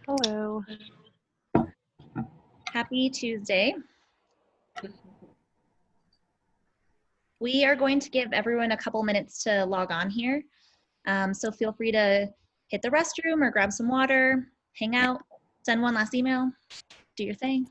Hello. Happy Tuesday. We are going to give everyone a couple minutes to log on here. So feel free to hit the restroom or grab some water, hang out, send one last email, do your thing.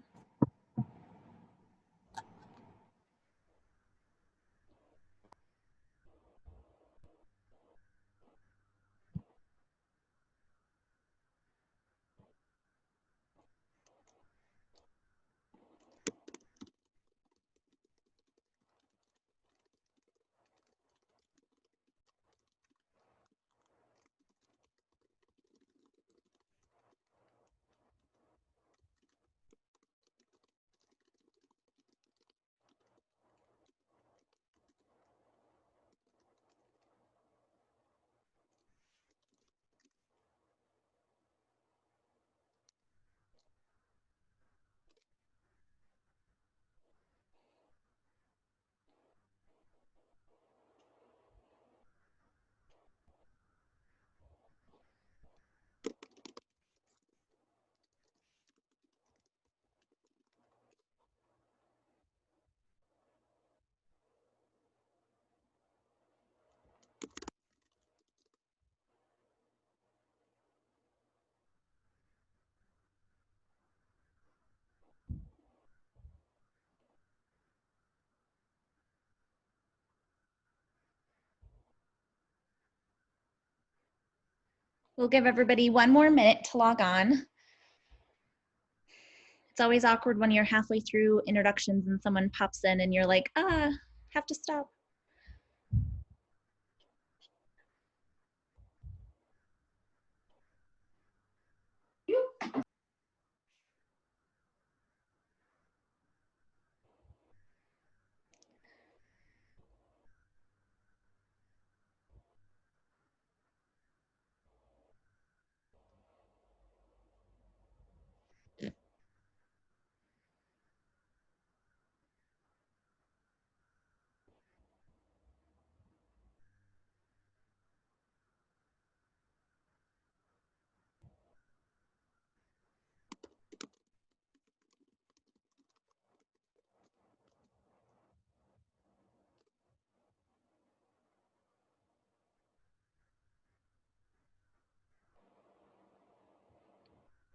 We'll give everybody one more minute to log on. It's always awkward when you're halfway through introductions and someone pops in and you're like, have to stop.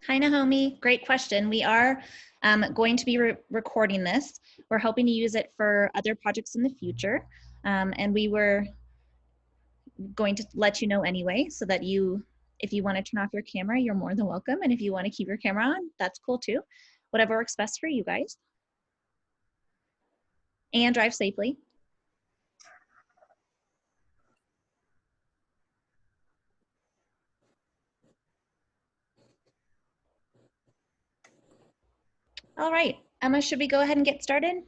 Hi, Naomi. Great question. We are going to be recording this. We're hoping to use it for other projects in the future. And we were going to let you know anyway, so that if you want to turn off your camera, you're more than welcome. And if you want to keep your camera on, that's cool too. Whatever works best for you guys. And drive safely. All right, Emma, should we go ahead and get started?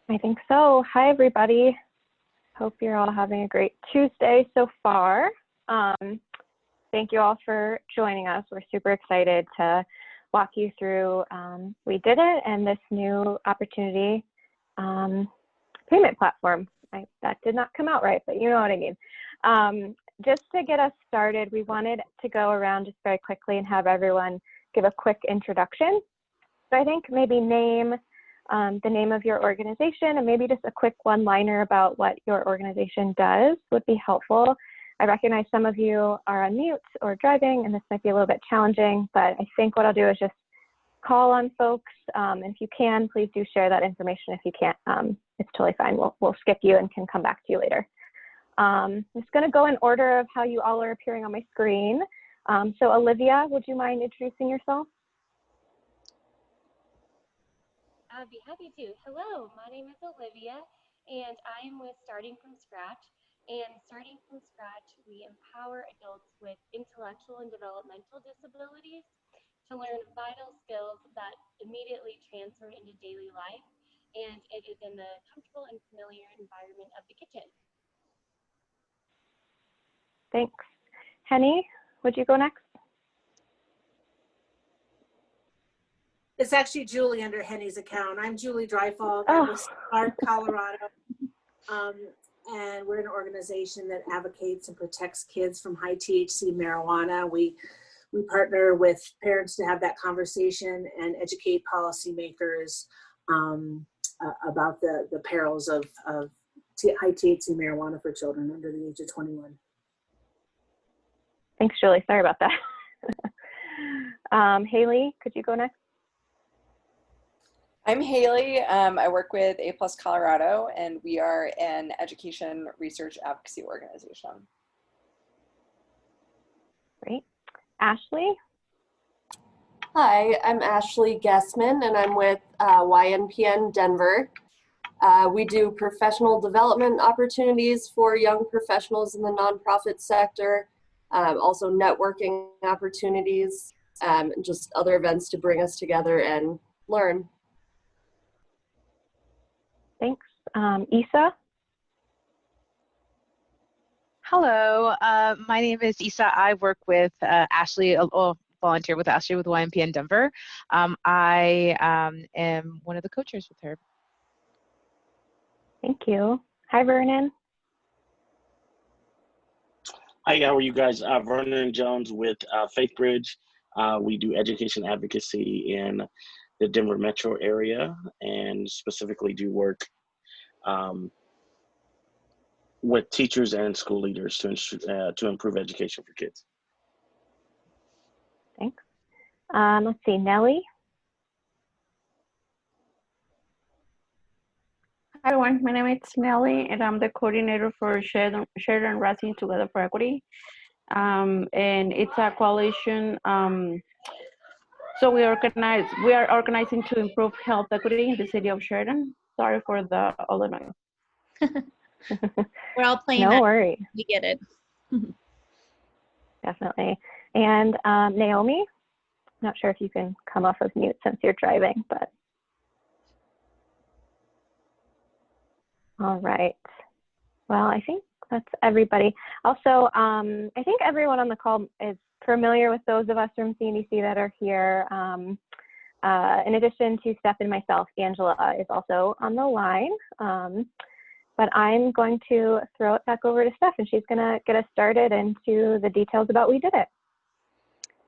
I think so. Hi, everybody. Hope you're all having a great Tuesday so far. Thank you all for joining us. We're super excited to walk you through WeDidIt and this new opportunity payment platform. That did not come out right, but you know what I mean. Just to get us started, we wanted to go around just very quickly and have everyone give a quick introduction. So I think maybe name the name of your organization and maybe just a quick one-liner about what your organization does would be helpful. I recognize some of you are on mute or driving, and this might be a little bit challenging, but I think what I'll do is just call on folks. And if you can, please do share that information. If you can't, it's totally fine. We'll skip you and can come back to you later. I'm just going to go in order of how you all are appearing on my screen. So Olivia, would you mind introducing yourself? I'd be happy to. Hello, my name is Olivia, and I am with Starting From Scratch. And Starting From Scratch, we empower adults with intellectual and developmental disabilities to learn vital skills that immediately transfer into daily life, and it is in the comfortable and familiar environment of the kitchen. Thanks. Henny, would you go next? It's actually Julie under Henny's account. I'm Julie Dreifald. I'm with Clark, Colorado. and we're an organization that advocates and protects kids from high THC marijuana. We partner with parents to have that conversation and educate policymakers about the perils of high THC marijuana for children under the age of 21. Thanks, Julie. Sorry about that. Haley, could you go next? I'm Haley. I work with A+ Colorado, and we are an education research advocacy organization. Great. Ashley? Hi, I'm Ashley Guessman, and I'm with YNPN Denver. We do professional development opportunities for young professionals in the nonprofit sector, also networking opportunities, and just other events to bring us together and learn. Thanks. Isa? Hello, my name is Isa. I work with Ashley, volunteer with Ashley with YMPN Denver. I am one of the co-chairs with her. Thank you. Hi, Vernon. Hi, how are you guys? Vernon Jones with FaithBridge. We do education advocacy in the Denver metro area and specifically do work with teachers and school leaders to improve education for kids. Thanks. Let's see, Nellie. Hi everyone, my name is Nelly and I'm the coordinator for Shared and Rising Together for Equity. And it's a coalition. So we are organizing to improve health equity in the city of Sheridan. Sorry for all the noise. We're all playing No that. worries. We get it. Definitely. And Naomi, not sure if you can come off of mute since you're driving, but. All right. Well, I think that's everybody. Also, I think everyone on the call is familiar with those of us from CNDC that are here. In addition to Steph and myself, Angela is also on the line. But I'm going to throw it back over to Steph, and she's going to get us started into the details about WeDidIt.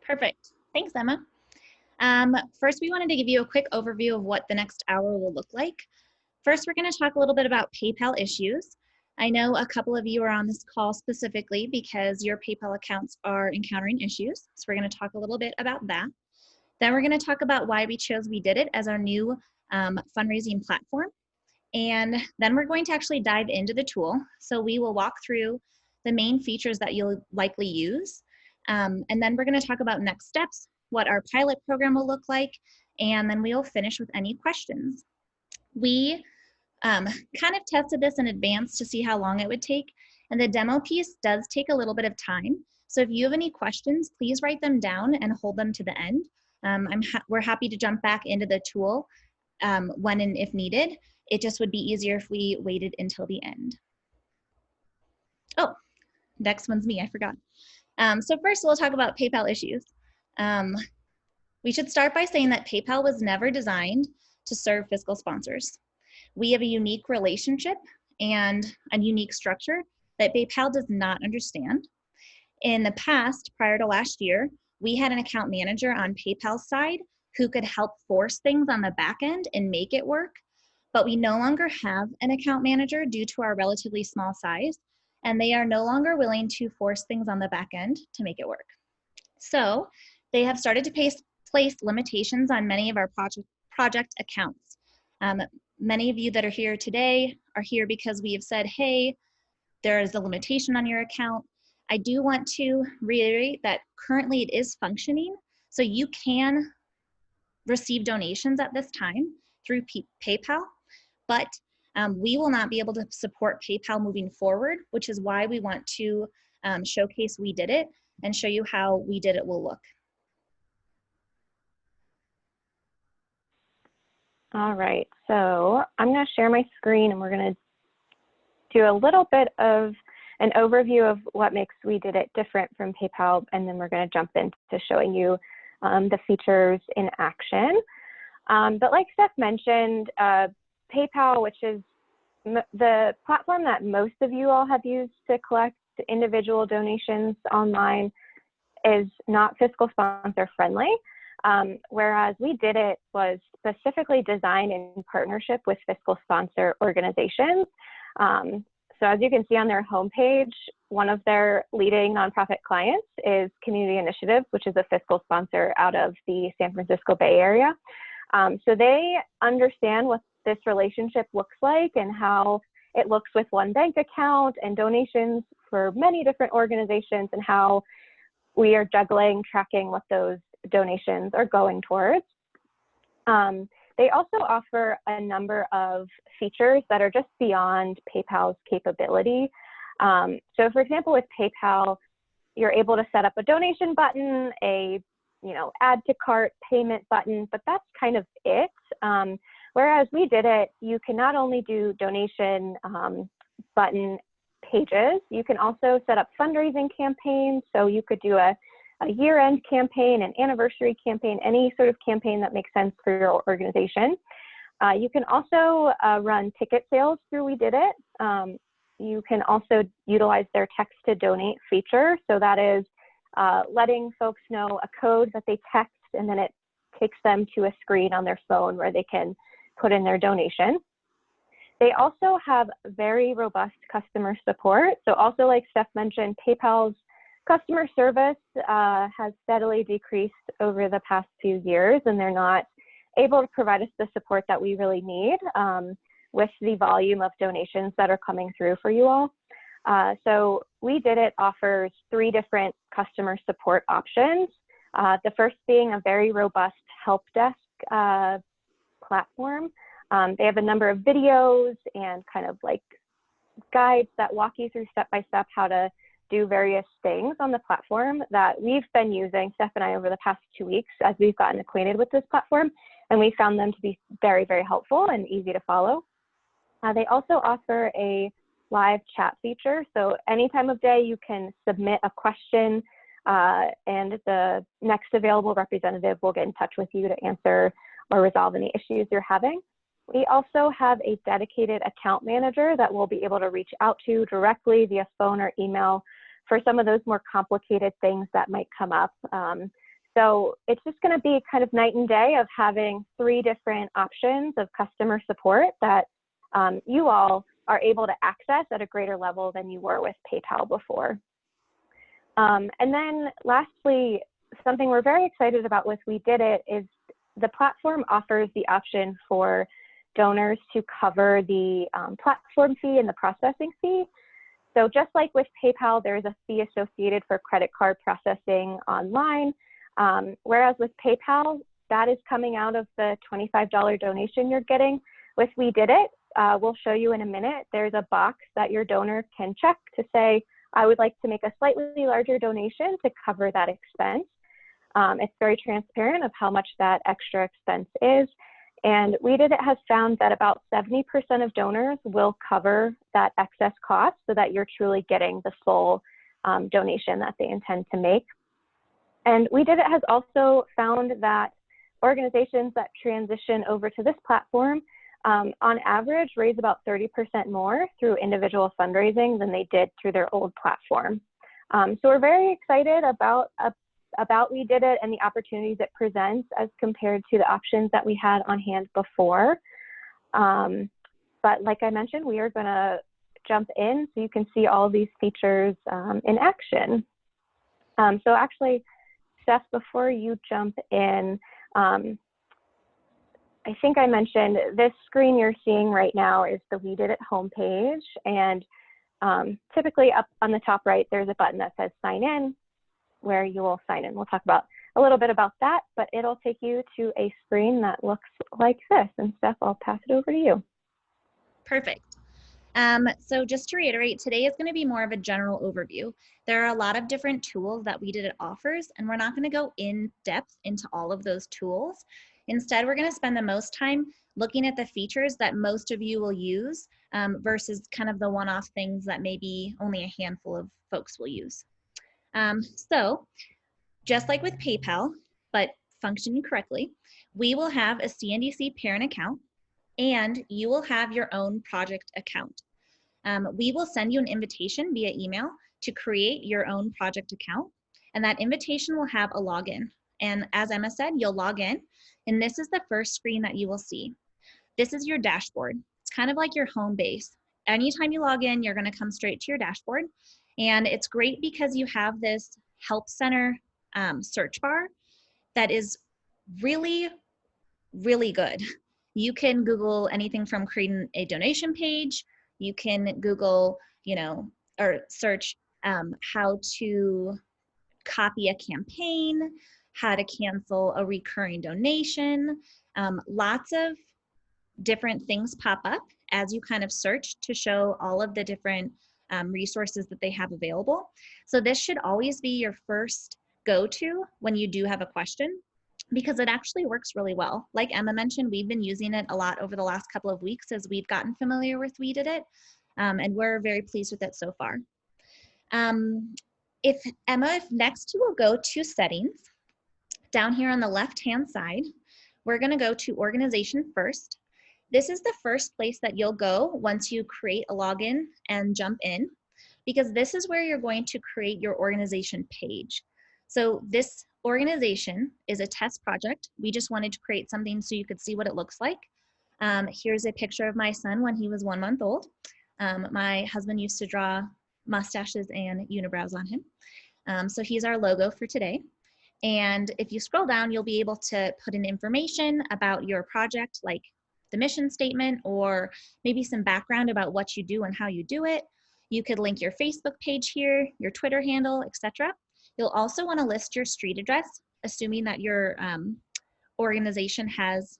Perfect. Thanks, Emma. First, we wanted to give you a quick overview of what the next hour will look like. First, we're going to talk a little bit about PayPal issues. I know a couple of you are on this call specifically because your PayPal accounts are encountering issues. So we're going to talk a little bit about that. Then we're going to talk about why we chose WeDidIt as our new fundraising platform. And then we're going to actually dive into the tool. So we will walk through the main features that you'll likely use. And then we're going to talk about next steps, what our pilot program will look like, and then we'll finish with any questions. We kind of tested this in advance to see how long it would take, and the demo piece does take a little bit of time. So if you have any questions, please write them down and hold them to the end. We're happy to jump back into the tool when and if needed. It just would be easier if we waited until the end. Oh, next one's me, I forgot. So first we'll talk about PayPal issues. We should start by saying that PayPal was never designed to serve fiscal sponsors. We have a unique relationship and a unique structure that PayPal does not understand. In the past, prior to last year, we had an account manager on PayPal's side who could help force things on the back end and make it work, but we no longer have an account manager due to our relatively small size, and they are no longer willing to force things on the back end to make it work. So they have started to place limitations on many of our project accounts. Many of you that are here today are here because we have said, hey, there is a limitation on your account. I do want to reiterate that currently it is functioning, so you can receive donations at this time through PayPal, but we will not be able to support PayPal moving forward, which is why we want to showcase WeDidIt and show you how WeDidIt will look. All right, so I'm going to share my screen and we're going to do a little bit of an overview of what makes WeDidIt different from PayPal, and then we're going to jump into showing you the features in action. But like Steph mentioned, PayPal, which is the platform that most of you all have used to collect individual donations online is not fiscal sponsor friendly, whereas WeDidIt was specifically designed in partnership with fiscal sponsor organizations. So as you can see on their homepage, one of their leading nonprofit clients is Community Initiatives, which is a fiscal sponsor out of the San Francisco Bay Area. So they understand what this relationship looks like and how it looks with one bank account and donations for many different organizations, and how we are juggling, tracking what those donations are going towards. They also offer a number of features that are just beyond PayPal's capability. So for example, with PayPal, you're able to set up a donation button, a add to cart payment button, but that's kind of it. Whereas WeDidIt, you can not only do donation button pages, you can also set up fundraising campaigns. So you could do a year-end campaign, an anniversary campaign, any sort of campaign that makes sense for your organization. You can also run ticket sales through WeDidIt. You can also utilize their text to donate feature. So that is letting folks know a code that they text, and then it takes them to a screen on their phone where they can put in their donation. They also have very robust customer support. So also, like Steph mentioned, PayPal's customer service has steadily decreased over the past few years, and they're not able to provide us the support that we really need with the volume of donations that are coming through for you all. So WeDidIt offers 3 different customer support options. The first being a very robust help desk platform. They have a number of videos and kind of like guides that walk you through step by step how to do various things on the platform that we've been using, Steph and I, over the past 2 weeks as we've gotten acquainted with this platform, and we found them to be very, very helpful and easy to follow. They also offer a live chat feature. So any time of day you can submit a question and the next available representative will get in touch with you to answer or resolve any issues you're having. We also have a dedicated account manager that we'll be able to reach out to directly via phone or email for some of those more complicated things that might come up. So it's just going to be kind of night and day of having 3 different options of customer support that you all are able to access at a greater level than you were with PayPal before. And then lastly, something we're very excited about with WeDidIt is the platform offers the option for donors to cover the platform fee and the processing fee. So just like with PayPal, there's a fee associated for credit card processing online, whereas with PayPal, that is coming out of the $25 donation you're getting. With WeDidIt, we'll show you in a minute, there's a box that your donor can check to say, I would like to make a slightly larger donation to cover that expense. It's very transparent of how much that extra expense is. And WeDidIt has found that about 70% of donors will cover that excess cost so that you're truly getting the full donation that they intend to make. And WeDidIt has also found that organizations that transition over to this platform on average raise about 30% more through individual fundraising than they did through their old platform. So we're very excited about WeDidIt and the opportunities it presents as compared to the options that we had on hand before. But like I mentioned, we are going to jump in so you can see all these features in action. So actually, Steph, before you jump in, I think I mentioned this screen you're seeing right now is the WeDidIt homepage. And typically up on the top right, there's a button that says sign in, where you will sign in. We'll talk about a little bit about that, but it'll take you to a screen that looks like this. And Steph, I'll pass it over to you. Perfect. So just to reiterate, today is going to be more of a general overview. There are a lot of different tools that WeDidIt offers, and we're not going to go in depth into all of those tools. Instead, we're going to spend the most time looking at the features that most of you will use versus kind of the one-off things that maybe only a handful of folks will use. So just like with PayPal, but functioning correctly, we will have a CNDC parent account. and you will have your own project account. We will send you an invitation via email to create your own project account, and that invitation will have a login. And as Emma said, you'll log in, and this is the first screen that you will see. This is your dashboard. It's kind of like your home base. Anytime you log in, you're going to come straight to your dashboard, and it's great because you have this help center search bar that is really, really good. You can Google anything from creating a donation page. You can Google, or search how to copy a campaign, how to cancel a recurring donation. Lots of different things pop up as you kind of search to show all of the different resources that they have available. So this should always be your first go-to when you do have a question, because it actually works really well. Like Emma mentioned, we've been using it a lot over the last couple of weeks as we've gotten familiar with WeDidIt, and we're very pleased with it so far. If next you will go to settings, down here on the left-hand side, we're gonna go to organization first. This is the first place that you'll go once you create a login and jump in, because this is where you're going to create your organization page. So this organization is a test project. We just wanted to create something so you could see what it looks like. Here's a picture of my son when he was 1 month old. My husband used to draw mustaches and unibrows on him. So he's our logo for today. And if you scroll down, you'll be able to put in information about your project, like the mission statement, or maybe some background about what you do and how you do it. You could link your Facebook page here, your Twitter handle, etc. You'll also want to list your street address, assuming that your organization has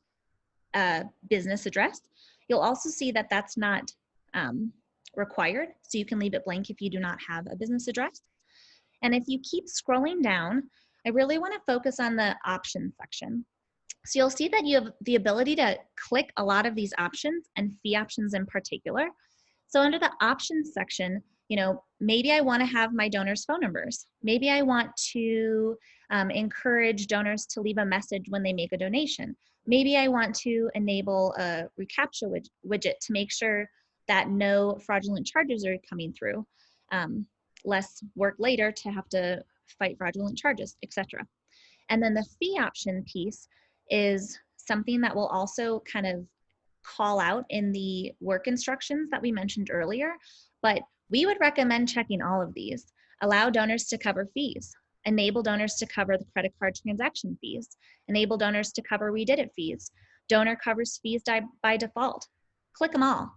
a business address. You'll also see that that's not required, so you can leave it blank if you do not have a business address. And if you keep scrolling down, I really want to focus on the options section. So you'll see that you have the ability to click a lot of these options, and fee options in particular. So under the options section, maybe I want to have my donors' phone numbers. Maybe I want to encourage donors to leave a message when they make a donation. Maybe I want to enable a reCAPTCHA widget to make sure that no fraudulent charges are coming through. Less work later to have to fight fraudulent charges, etc. And then the fee option piece is something that will also kind of call out in the work instructions that we mentioned earlier, but we would recommend checking all of these. Allow donors to cover fees, enable donors to cover the credit card transaction fees, enable donors to cover WeDidIt fees, donor covers fees by default. Click them all.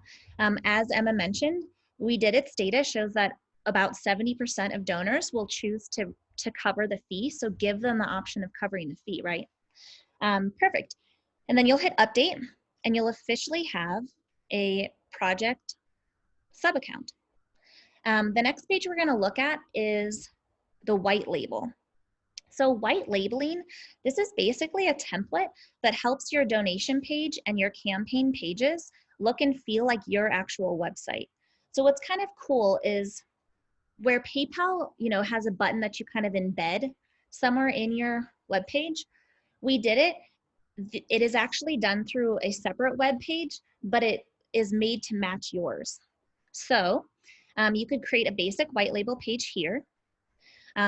As Emma mentioned, WeDidIt's data shows that about 70% of donors will choose to cover the fee, so give them the option of covering the fee, right? Perfect. And then you'll hit update, and you'll officially have a project sub-account. The next page we're gonna look at is the white label. So white labeling, this is basically a template that helps your donation page and your campaign pages look and feel like your actual website. So what's kind of cool is where PayPal, has a button that you kind of embed somewhere in your web page. WeDidIt, it is actually done through a separate web page, but it is made to match yours. So you could create a basic white label page here.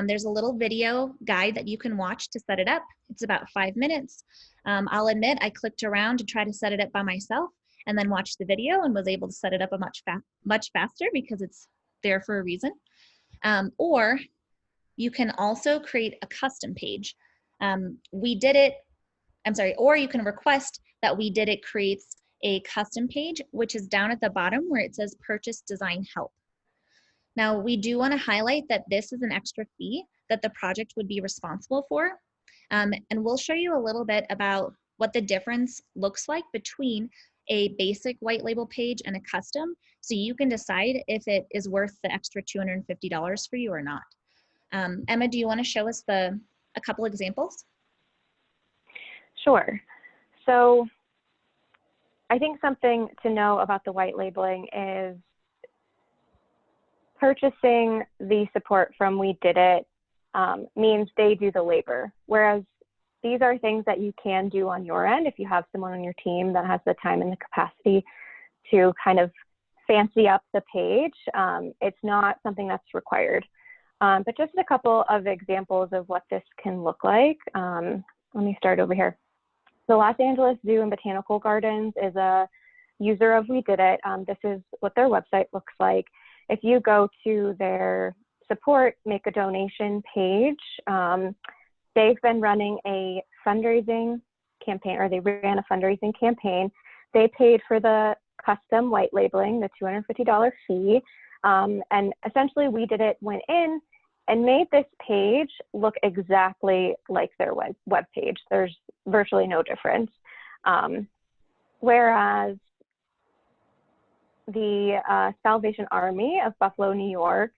There's a little video guide that you can watch to set it up. It's about 5 minutes. I'll admit I clicked around to try to set it up by myself and then watched the video and was able to set it up much faster because it's there for a reason. Or you can also create a custom page. Or you can request that WeDidIt creates a custom page, which is down at the bottom where it says Purchase Design Help. Now, we do want to highlight that this is an extra fee that the project would be responsible for. And we'll show you a little bit about what the difference looks like between a basic white label page and a custom, so you can decide if it is worth the extra $250 for you or not. Emma, do you want to show us a couple examples? Sure. So I think something to know about the white labeling is purchasing the support from WeDidIt means they do the labor, whereas these are things that you can do on your end if you have someone on your team that has the time and the capacity to kind of fancy up the page. It's not something that's required. But just a couple of examples of what this can look like. Let me start over here. The Los Angeles Zoo and Botanical Gardens is a user of WeDidIt. This is what their website looks like. If you go to their support, make a donation page, they've been running a fundraising campaign, or they ran a fundraising campaign. They paid for the custom white labeling, the $250 fee, and essentially WeDidIt went in and made this page look exactly like their web page. There's virtually no difference. Whereas the Salvation Army of Buffalo, New York,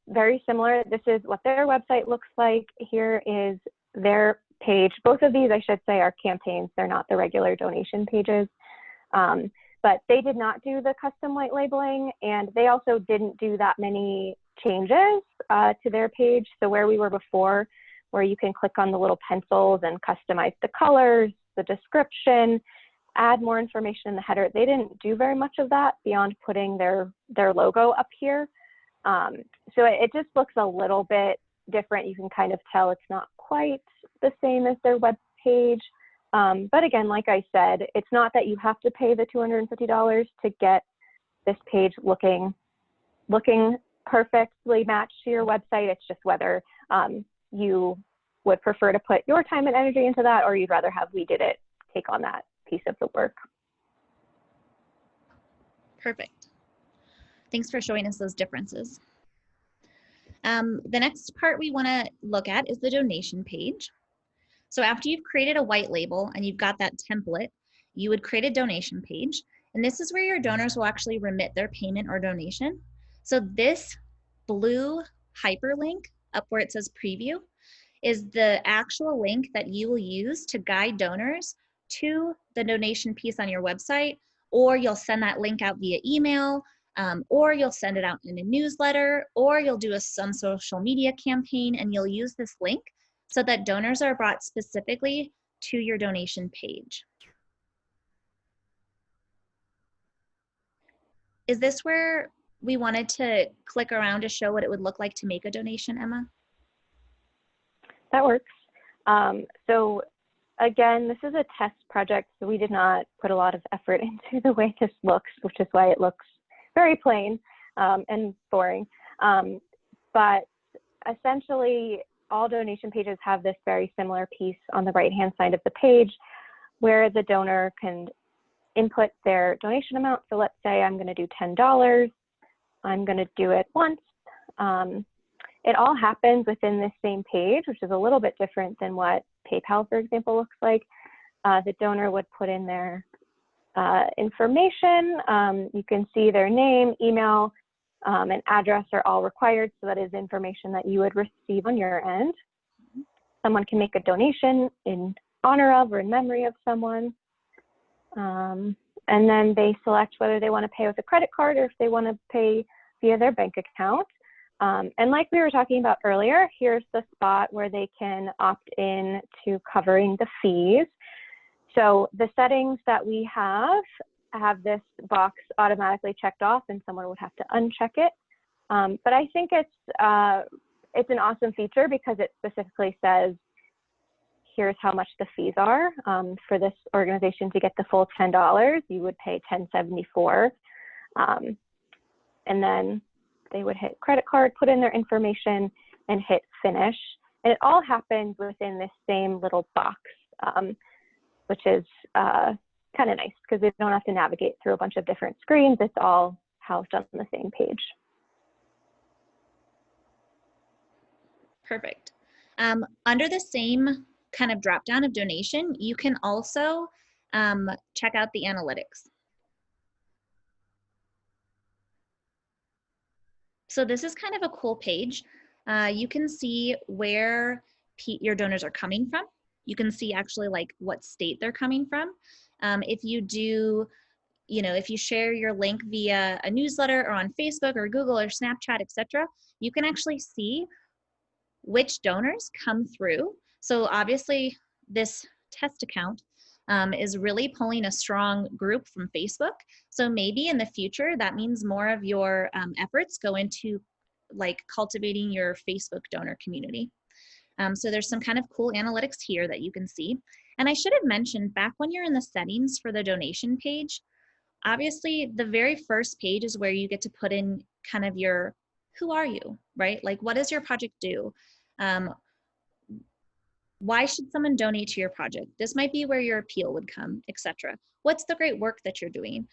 very similar. This is what their website looks like. Here is their page. Both of these, I should say, are campaigns. They're not the regular donation pages. But they did not do the custom white labeling, and they also didn't do that many changes to their page. So where we were before, where you can click on the little pencils and customize the colors, the description, add more information in the header, they didn't do very much of that beyond putting their logo up here. So it just looks a little bit different. You can kind of tell it's not quite the same as their web page. But again, like I said, it's not that you have to pay the $250 to get this page looking perfectly matched to your website. It's just whether you would prefer to put your time and energy into that, or you'd rather have WeDidIt take on that piece of the work. Perfect. Thanks for showing us those differences. The next part we want to look at is the donation page. So after you've created a white label and you've got that template, you would create a donation page. And this is where your donors will actually remit their payment or donation. So this blue hyperlink up where it says preview is the actual link that you will use to guide donors to the donation piece on your website, or you'll send that link out via email, or you'll send it out in a newsletter, or you'll do some social media campaign, and you'll use this link so that donors are brought specifically to your donation page. Is this where we wanted to click around to show what it would look like to make a donation, Emma? That works. So again, this is a test project, so we did not put a lot of effort into the way this looks, which is why it looks very plain and boring. But essentially, all donation pages have this very similar piece on the right-hand side of the page where the donor can input their donation amount. So let's say I'm going to do $10. I'm going to do it once. It all happens within this same page, which is a little bit different than what PayPal, for example, looks like. The donor would put in their information. You can see their name, email, and address are all required, so that is information that you would receive on your end. Someone can make a donation in honor of or in memory of someone. And then they select whether they want to pay with a credit card or if they want to pay via their bank account. And like we were talking about earlier, here's the spot where they can opt in to covering the fees. So the settings that we have this box automatically checked off, and someone would have to uncheck it. But I think it's an awesome feature because it specifically says, here's how much the fees are. For this organization to get the full $10, you would pay $10.74. And then they would hit credit card, put in their information, and hit finish. And it all happens within this same little box, which is kind of nice because they don't have to navigate through a bunch of different screens. It's all housed on the same page. Perfect. Under the same kind of drop down of donation, you can also check out the analytics. So this is kind of a cool page. You can see where your donors are coming from. You can see actually like what state they're coming from. If you do, if you share your link via a newsletter or on Facebook or Google or Snapchat, etc., you can actually see which donors come through. So obviously this test account is really pulling a strong group from Facebook. So maybe in the future, that means more of your efforts go into like cultivating your Facebook donor community. So there's some kind of cool analytics here that you can see. And I should have mentioned back when you're in the settings for the donation page, obviously the very first page is where you get to put in kind of your, who are you, right? Like what does your project do? Why should someone donate to your project? This might be where your appeal would come, etc. What's the great work that you're doing,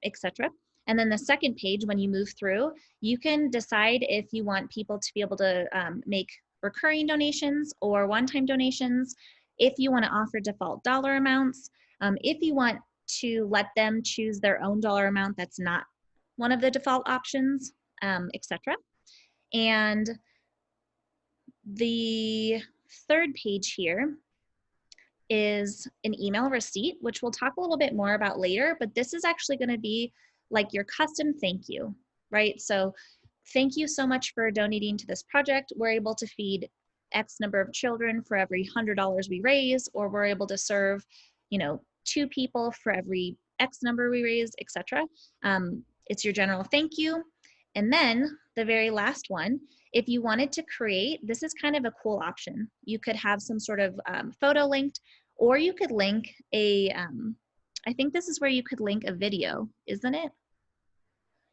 etc. And then the second page, when you move through, you can decide if you want people to be able to make recurring donations or one-time donations, if you want to offer default dollar amounts, if you want to let them choose their own dollar amount that's not one of the default options, etc. And the third page here is an email receipt, which we'll talk a little bit more about later, but this is actually going to be like your custom thank you, right? So thank you so much for donating to this project. We're able to feed X number of children for every $100 we raise, or we're able to serve, you know, 2 people for every X number we raise, etc. It's your general thank you. And then the very last one, if you wanted to create, this is kind of a cool option. You could have some sort of photo linked, or you could link a, I think this is where you could link a video, isn't it?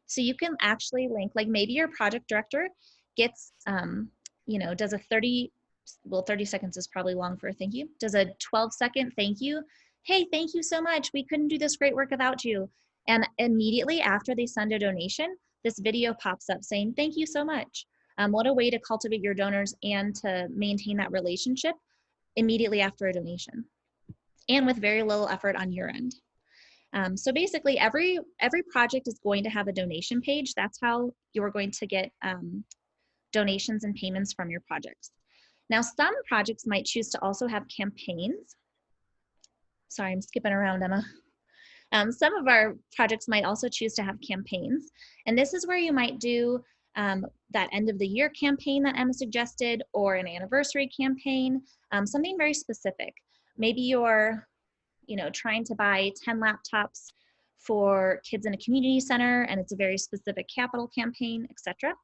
So you can actually link, like maybe your project director gets, you know, does a 30 seconds is probably long for a thank you, does a 12-second thank you. Hey, thank you so much. We couldn't do this great work without you. And immediately after they send a donation, this video pops up saying, thank you so much. What a way to cultivate your donors and to maintain that relationship immediately after a donation, and with very little effort on your end. So basically every project is going to have a donation page. That's how you're going to get donations and payments from your projects. Now, some projects might choose to also have campaigns. Sorry, I'm skipping around, Emma. Some of our projects might also choose to have campaigns. And this is where you might do that end of the year campaign that Emma suggested, or an anniversary campaign, something very specific. Maybe you're, you know, trying to buy 10 laptops for kids in a community center, and it's a very specific capital campaign, etc.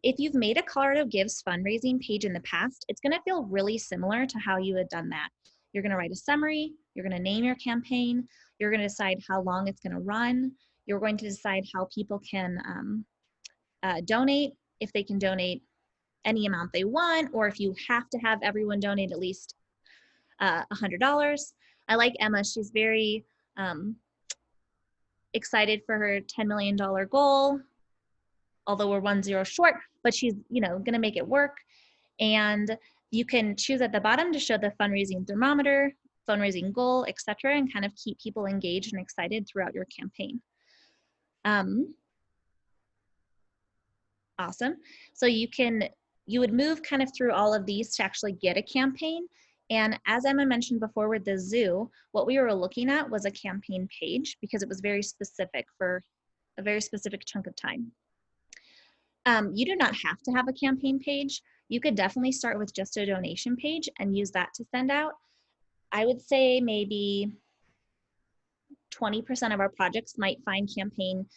If you've made a Colorado Gives fundraising page in the past, it's going to feel really similar to how you had done that. You're going to write a summary, you're going to name your campaign, you're going to decide how long it's going to run, you're going to decide how people can donate, if they can donate any amount they want, or if you have to have everyone donate at least $100. I like Emma, she's very excited for her $10 million goal, although we're 1 0 short, but she's, you know, gonna make it work. And you can choose at the bottom to show the fundraising thermometer, fundraising goal, etc., and kind of keep people engaged and excited throughout your campaign. Awesome. So you would move kind of through all of these to actually get a campaign. And as Emma mentioned before with the zoo, what we were looking at was a campaign page because it was very specific for a very specific chunk of time. You do not have to have a campaign page. You could definitely start with just a donation page and use that to send out. I would say maybe 20% of our projects might find campaign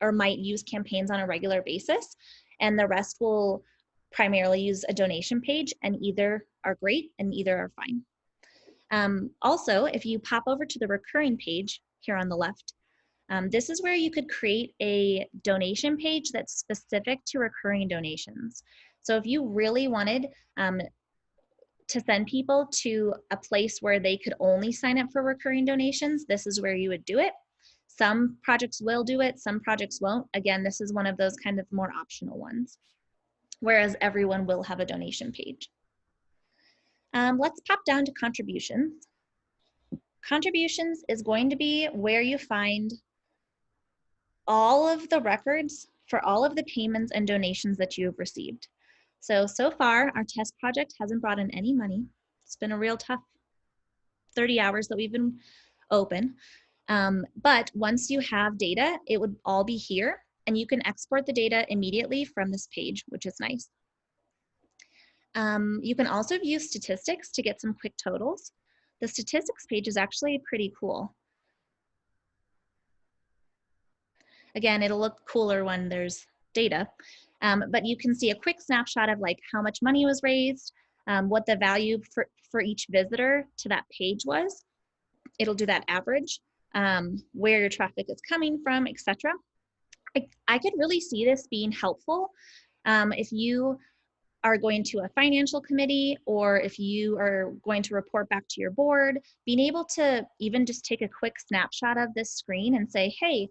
or might use campaigns on a regular basis, and the rest will primarily use a donation page, and either are great and either are fine. Also, if you pop over to the recurring page here on the left, this is where you could create a donation page that's specific to recurring donations. So if you really wanted to send people to a place where they could only sign up for recurring donations, this is where you would do it. Some projects will do it, some projects won't. Again, this is one of those kind of more optional ones, whereas everyone will have a donation page. Let's pop down to contributions. Contributions is going to be where you find all of the records for all of the payments and donations that you have received. So far, our test project hasn't brought in any money. It's been a real tough 30 hours that we've been open. But once you have data, it would all be here, and you can export the data immediately from this page, which is nice. You can also view statistics to get some quick totals. The statistics page is actually pretty cool. Again, it'll look cooler when there's data, but you can see a quick snapshot of like how much money was raised, what the value for each visitor to that page was. It'll do that average, where your traffic is coming from, etc. I could really see this being helpful if you are going to a financial committee, or if you are going to report back to your board, being able to even just take a quick snapshot of this screen and say, hey,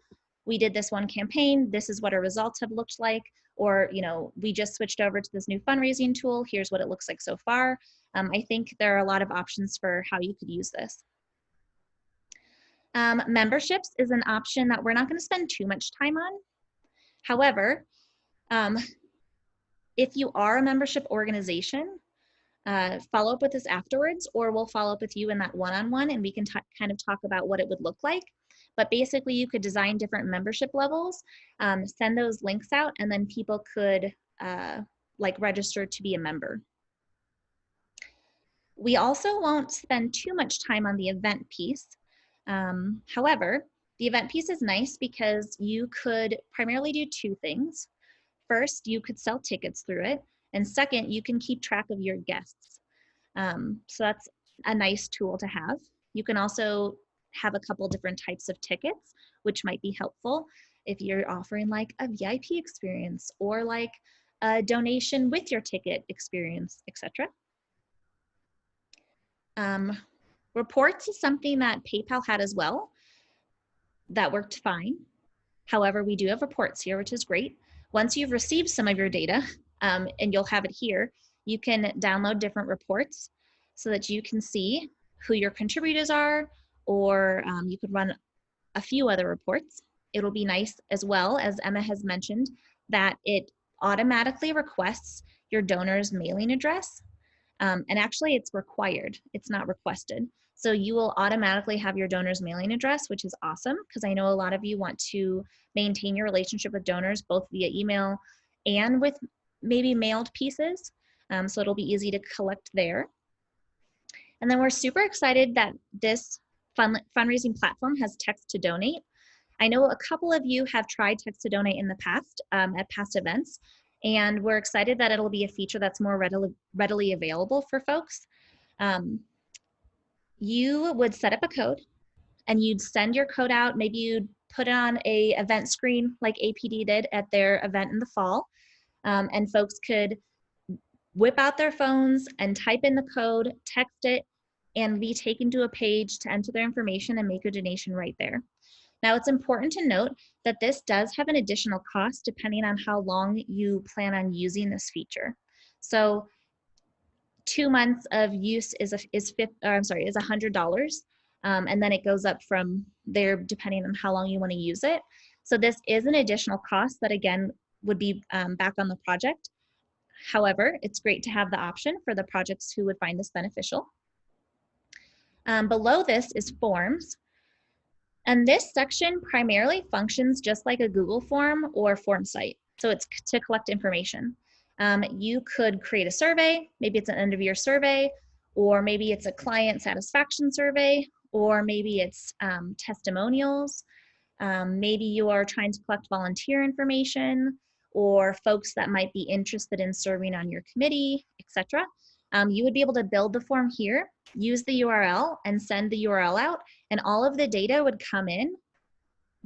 we did this one campaign, this is what our results have looked like, or, you know, we just switched over to this new fundraising tool, here's what it looks like so far. I think there are a lot of options for how you could use this. Memberships is an option that we're not going to spend too much time on. However, if you are a membership organization, follow up with us afterwards, or we'll follow up with you in that one-on-one and we can kind of talk about what it would look like. But basically you could design different membership levels, send those links out, and then people could like register to be a member. We also won't spend too much time on the event piece. However, the event piece is nice because you could primarily do two things. First, you could sell tickets through it. And second, you can keep track of your guests. So that's a nice tool to have. You can also have a couple different types of tickets, which might be helpful if you're offering like a VIP experience or like a donation with your ticket experience, etc. Reports is something that PayPal had as well. That worked fine. However, we do have reports here, which is great. Once you've received some of your data, and you'll have it here, you can download different reports so that you can see who your contributors are, or you could run a few other reports. It'll be nice as well, as Emma has mentioned, that it automatically requests your donor's mailing address. And actually it's required, it's not requested. So you will automatically have your donor's mailing address, which is awesome, because I know a lot of you want to maintain your relationship with donors both via email and with maybe mailed pieces. So it'll be easy to collect there. And then we're super excited that this fundraising platform has text to donate. I know a couple of you have tried text to donate in the past at past events, and we're excited that it'll be a feature that's more readily available for folks. You would set up a code and you'd send your code out. Maybe you'd put it on a event screen like APD did at their event in the fall, and folks could whip out their phones and type in the code, text it, and be taken to a page to enter their information and make a donation right there. Now, it's important to note that this does have an additional cost depending on how long you plan on using this feature. So 2 months of use is $100, and then it goes up from there depending on how long you want to use it. So this is an additional cost that again would be back on the project. However, it's great to have the option for the projects who would find this beneficial. Below this is forms. And this section primarily functions just like a Google form or form site. So it's to collect information. You could create a survey, maybe it's an end of year survey, or maybe it's a client satisfaction survey, or maybe it's testimonials. Maybe you are trying to collect volunteer information, or folks that might be interested in serving on your committee, etc. You would be able to build the form here, use the URL and send the URL out, and all of the data would come in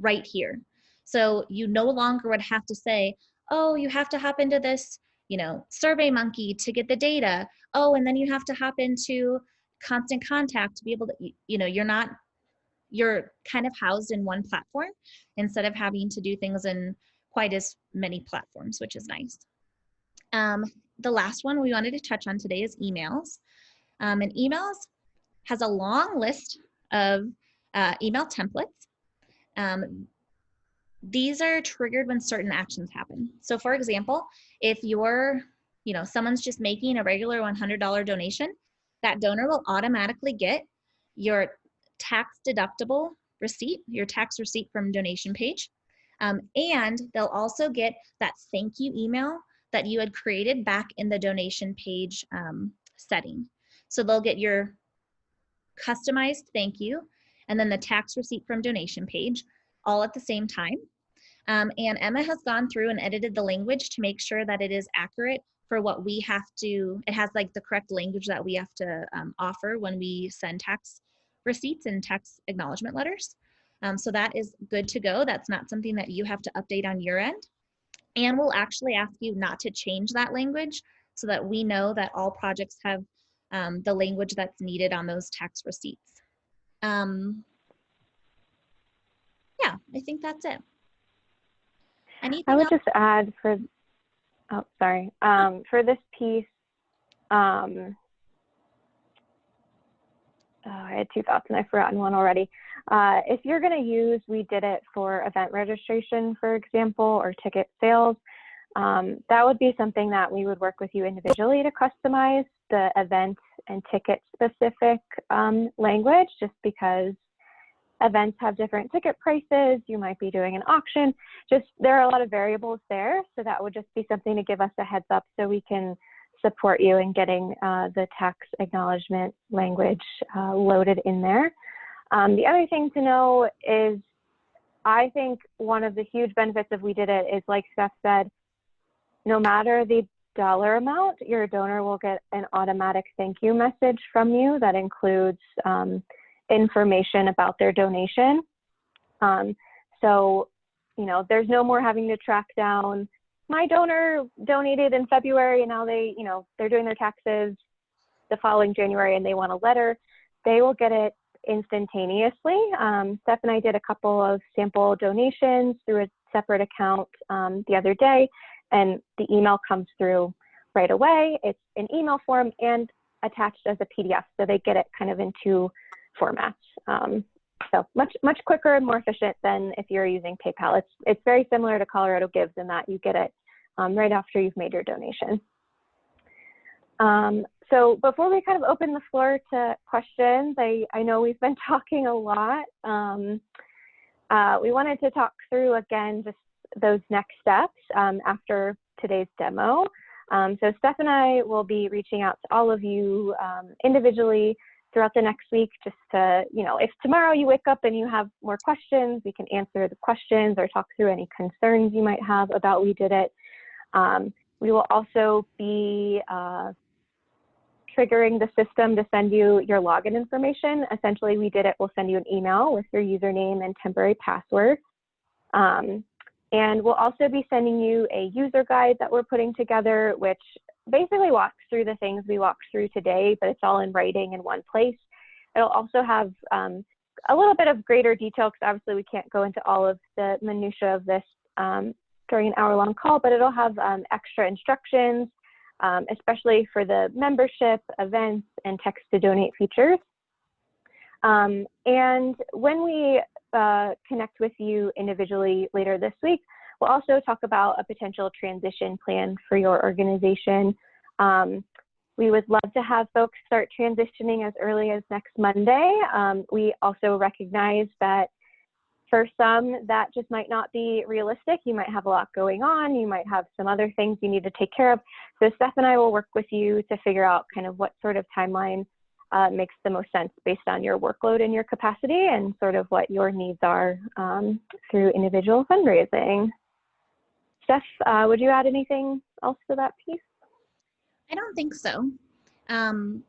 right here. So you no longer would have to say, oh, you have to hop into this, you know, SurveyMonkey to get the data. Oh, and then you have to hop into Constant Contact to be able to, you know, you're kind of housed in one platform instead of having to do things in quite as many platforms, which is nice. The last one we wanted to touch on today is emails. And emails has a long list of email templates. These are triggered when certain actions happen. So for example, if you're, you know, someone's just making a regular $100 donation, that donor will automatically get your tax deductible receipt, your tax receipt from donation page. And they'll also get that thank you email that you had created back in the donation page setting. So they'll get your customized thank you and then the tax receipt from donation page all at the same time. And Emma has gone through and edited the language to make sure that it is accurate for what we have to, it has like the correct language that we have to offer when we send tax receipts and tax acknowledgement letters. So that is good to go. That's not something that you have to update on your end. And we'll actually ask you not to change that language so that we know that all projects have the language that's needed on those tax receipts. Yeah, I think that's it. Anything I would else? just add for, oh, sorry, for this piece, oh, I had two thoughts and I've forgotten one already. If you're going to use WeDidIt for event registration, for example, or ticket sales, that would be something that we would work with you individually to customize the event and ticket specific language, just because events have different ticket prices. You might be doing an auction. Just there are a lot of variables there. So that would just be something to give us a heads up so we can support you in getting the tax acknowledgement language loaded in there. The other thing to know is I think one of the huge benefits of WeDidIt is, like Steph said, no matter the dollar amount, your donor will get an automatic thank you message from you that includes information about their donation. So, you know, there's no more having to track down, my donor donated in February and now they, you know, they're doing their taxes the following January and they want a letter. They will get it instantaneously. Steph and I did a couple of sample donations through a separate account the other day, and the email comes through right away. It's an email form and attached as a PDF, so they get it kind of in two formats. So much quicker and more efficient than if you're using PayPal. It's very similar to Colorado Gives in that you get it right after you've made your donation. So before we kind of open the floor to questions, I know we've been talking a lot. We wanted to talk through again just those next steps after today's demo. So Steph and I will be reaching out to all of you individually throughout the next week, just to, you know, if tomorrow you wake up and you have more questions, we can answer the questions or talk through any concerns you might have about WeDidIt. We will also be triggering the system to send you your login information. Essentially, WeDidIt will send you an email with your username and temporary password. And we'll also be sending you a user guide that we're putting together, which basically walks through the things we walked through today, but it's all in writing in one place. It'll also have a little bit of greater detail, because obviously we can't go into all of the minutia of this during an hour-long call, but it'll have extra instructions, especially for the membership, events, and text-to-donate features. And when we connect with you individually later this week, we'll also talk about a potential transition plan for your organization. We would love to have folks start transitioning as early as next Monday. We also recognize that for some, that just might not be realistic. You might have a lot going on. You might have some other things you need to take care of. So Steph and I will work with you to figure out kind of what sort of timeline makes the most sense based on your workload and your capacity and sort of what your needs are through individual fundraising. Steph, would you add anything else to that piece? I don't think so. I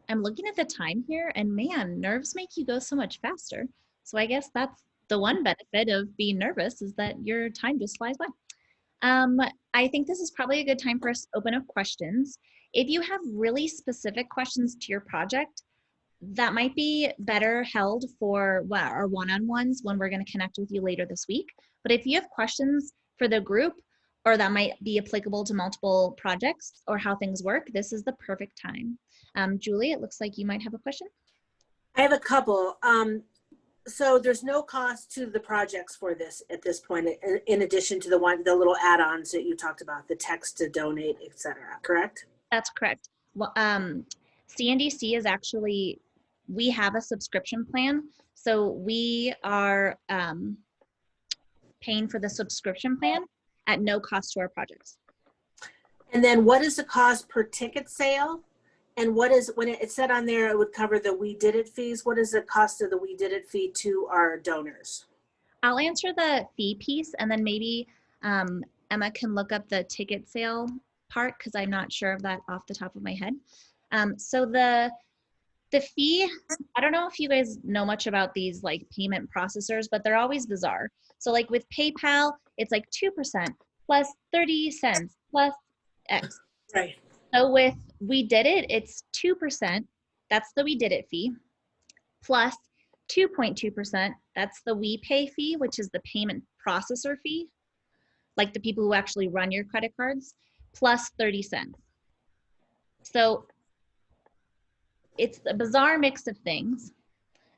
am looking at the time here, and man, nerves make you go so much faster. So I guess that's the one benefit of being nervous, is that your time just flies by. I think this is probably a good time for us to open up questions. If you have really specific questions to your project, that might be better held for our one-on-ones when we're going to connect with you later this week. But if you have questions for the group, or that might be applicable to multiple projects or how things work, this is the perfect time. Julie, it looks like you might have a question. I have a couple. So there's no cost to the projects for this at this point, in addition to the little add-ons that you talked about, the text to donate, etc. Correct? That's correct. Well, CNDC is actually, we have a subscription plan. So we are paying for the subscription plan. at no cost to our projects. And then what is the cost per ticket sale? And what is, when it said on there it would cover the WeDidIt fees, what is the cost of the WeDidIt fee to our donors? I'll answer the fee piece, and then maybe Emma can look up the ticket sale part, because I'm not sure of that off the top of my head. So the fee, I don't know if you guys know much about these like payment processors, but they're always bizarre. So like with PayPal, it's like 2% plus 30 cents plus X. Right. So with WeDidIt, it's 2%. That's the WeDidIt fee, plus 2.2%. That's the WePay fee, which is the payment processor fee, like the people who actually run your credit cards, plus 30 cents. So it's a bizarre mix of things.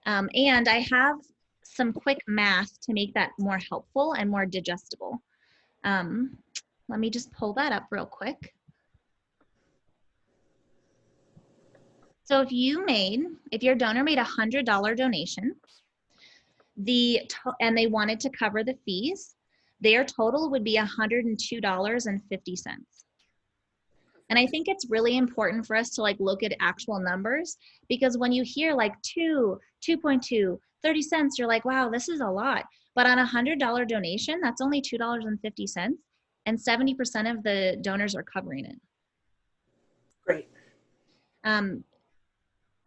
And I have some quick math to make that more helpful and more digestible. Let me just pull that up real quick. So if your donor made a $100 donation, and they wanted to cover the fees, their total would be $102.50. And I think it's really important for us to like look at actual numbers, because when you hear like 2.2, 30 cents, you're like, wow, this is a lot. But on a $100 donation, that's only $2.50, and 70% of the donors are covering it. Great.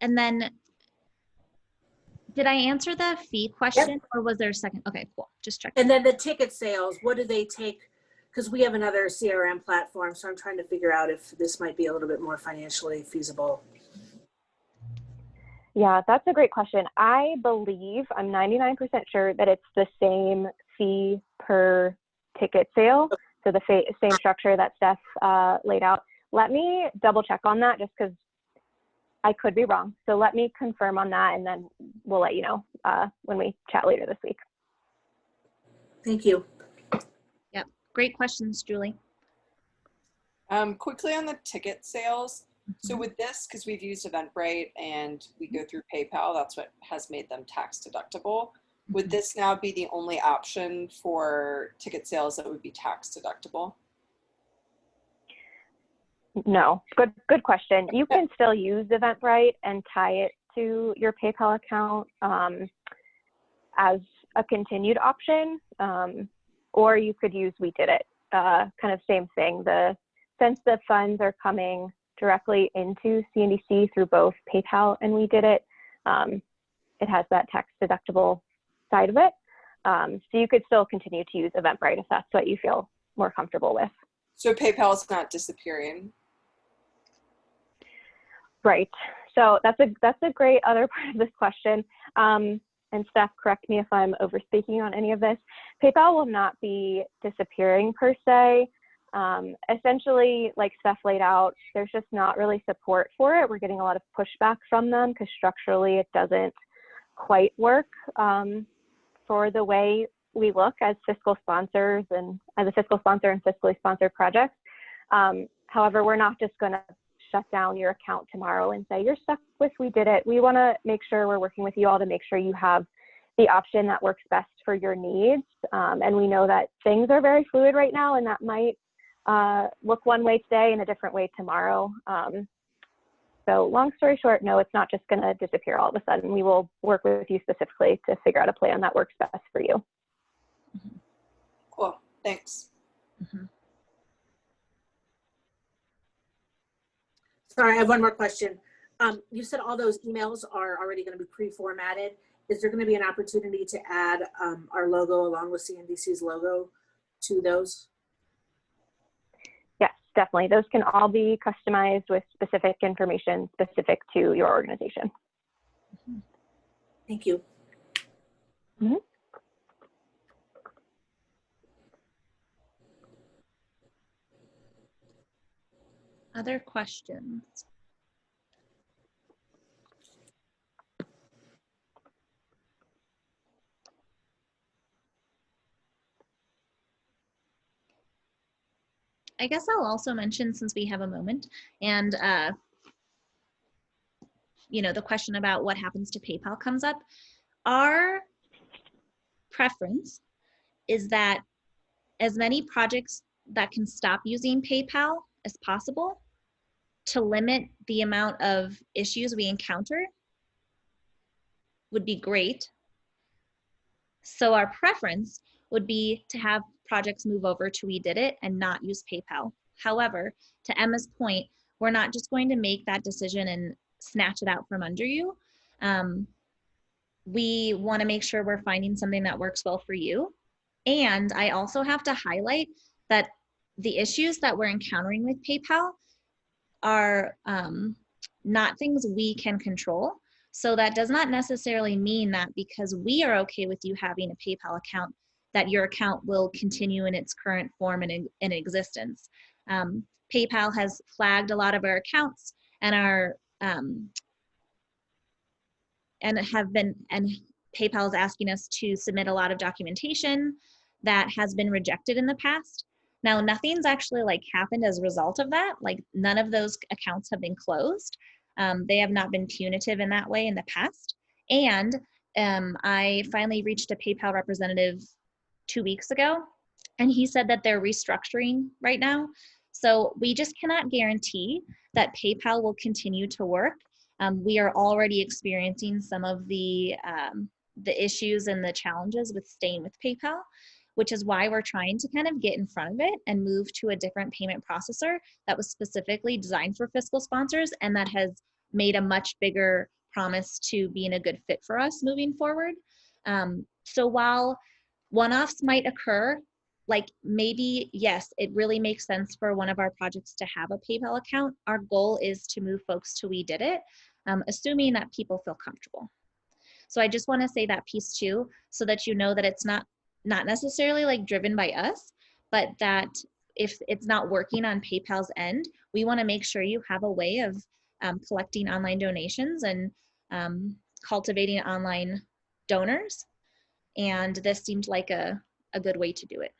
And then, did I answer the fee question? Yep. Or was there a second? Okay, cool. Just checking. And then the ticket sales, what do they take? Because we have another CRM platform, so I'm trying to figure out if this might be a little bit more financially feasible. Yeah, that's a great question. I believe, I'm 99% sure that it's the same fee per ticket sale. So the same structure that Steph laid out. Let me double check on that, just because I could be wrong. So let me confirm on that, and then we'll let you know when we chat later this week. Thank you. Yep, great questions, Julie. Quickly on the ticket sales. So with this, because we've used Eventbrite and we go through PayPal, that's what has made them tax deductible. Would this now be the only option for ticket sales that would be tax deductible? No, good question. You can still use Eventbrite and tie it to your PayPal account as a continued option, or you could use WeDidIt, kind of same thing. Since the funds are coming directly into CNDC through both PayPal and WeDidIt, it has that tax deductible side of it. So you could still continue to use Eventbrite if that's what you feel more comfortable with. So PayPal is not disappearing? Right. So that's a great other part of this question. And Steph, correct me if I'm overspeaking on any of this. PayPal will not be disappearing per se. Essentially, like Steph laid out, there's just not really support for it. We're getting a lot of pushback from them because structurally it doesn't quite work for the way we look as fiscal sponsors and as a fiscal sponsor and fiscally sponsored projects. However, we're not just going to shut down your account tomorrow and say, you're stuck with WeDidIt. We want to make sure we're working with you all to make sure you have the option that works best for your needs. And we know that things are very fluid right now, and that might look one way today and a different way tomorrow. So long story short, no, it's not just going to disappear all of a sudden. We will work with you specifically to figure out a plan that works best for you. Cool, thanks. Sorry, I have one more question. You said all those emails are already going to be pre-formatted. Is there going to be an opportunity to add our logo along with CNDC's logo to those? Yes, definitely. Those can all be customized with specific information specific to your organization. Thank you. Other questions? I guess I'll also mention, since we have a moment, and you know, the question about what happens to PayPal comes up. Our preference is that as many projects that can stop using PayPal as possible to limit the amount of issues we encounter would be great. So our preference would be to have projects move over to WeDidIt and not use PayPal. However, to Emma's point, we're not just going to make that decision and snatch it out from under you. We want to make sure we're finding something that works well for you. And I also have to highlight that the issues that we're encountering with PayPal are not things we can control. So that does not necessarily mean that because we are okay with you having a PayPal account, that your account will continue in its current form and in existence. PayPal has flagged a lot of our accounts and our PayPal is asking us to submit a lot of documentation that has been rejected in the past. Now, nothing's actually like happened as a result of that. Like none of those accounts have been closed. They have not been punitive in that way in the past. And I finally reached a PayPal representative 2 weeks ago, and he said that they're restructuring right now. So we just cannot guarantee that PayPal will continue to work. We are already experiencing some of the issues and the challenges with staying with PayPal, which is why we're trying to kind of get in front of it and move to a different payment processor that was specifically designed for fiscal sponsors and that has made a much bigger promise to being a good fit for us moving forward. So while one-offs might occur, like maybe, yes, it really makes sense for one of our projects to have a PayPal account. Our goal is to move folks to WeDidIt, assuming that people feel comfortable. So I just want to say that piece too, so that you know that it's not necessarily like driven by us, but that if it's not working on PayPal's end, we want to make sure you have a way of collecting online donations and cultivating online donors. And this seemed like a good way to do it.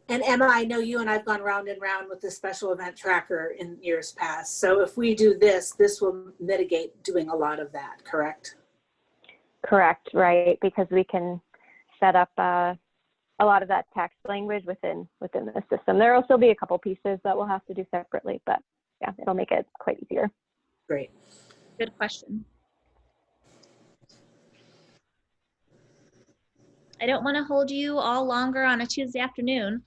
And Emma, I know you and I've gone round and round with the special event tracker in years past. So if we do this, this will mitigate doing a lot of that, correct? Correct, right, because we can set up a lot of that text language within the system. There will still be a couple pieces that we'll have to do separately, but yeah, it'll make it quite easier. Great. Good question. I don't want to hold you all longer on a Tuesday afternoon.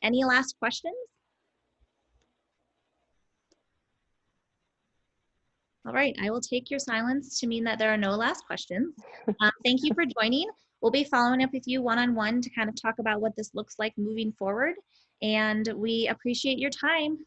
Any last questions? All right, I will take your silence to mean that there are no last questions. Thank you for joining. We'll be following up with you one-on-one to kind of talk about what this looks like moving forward. And we appreciate your time.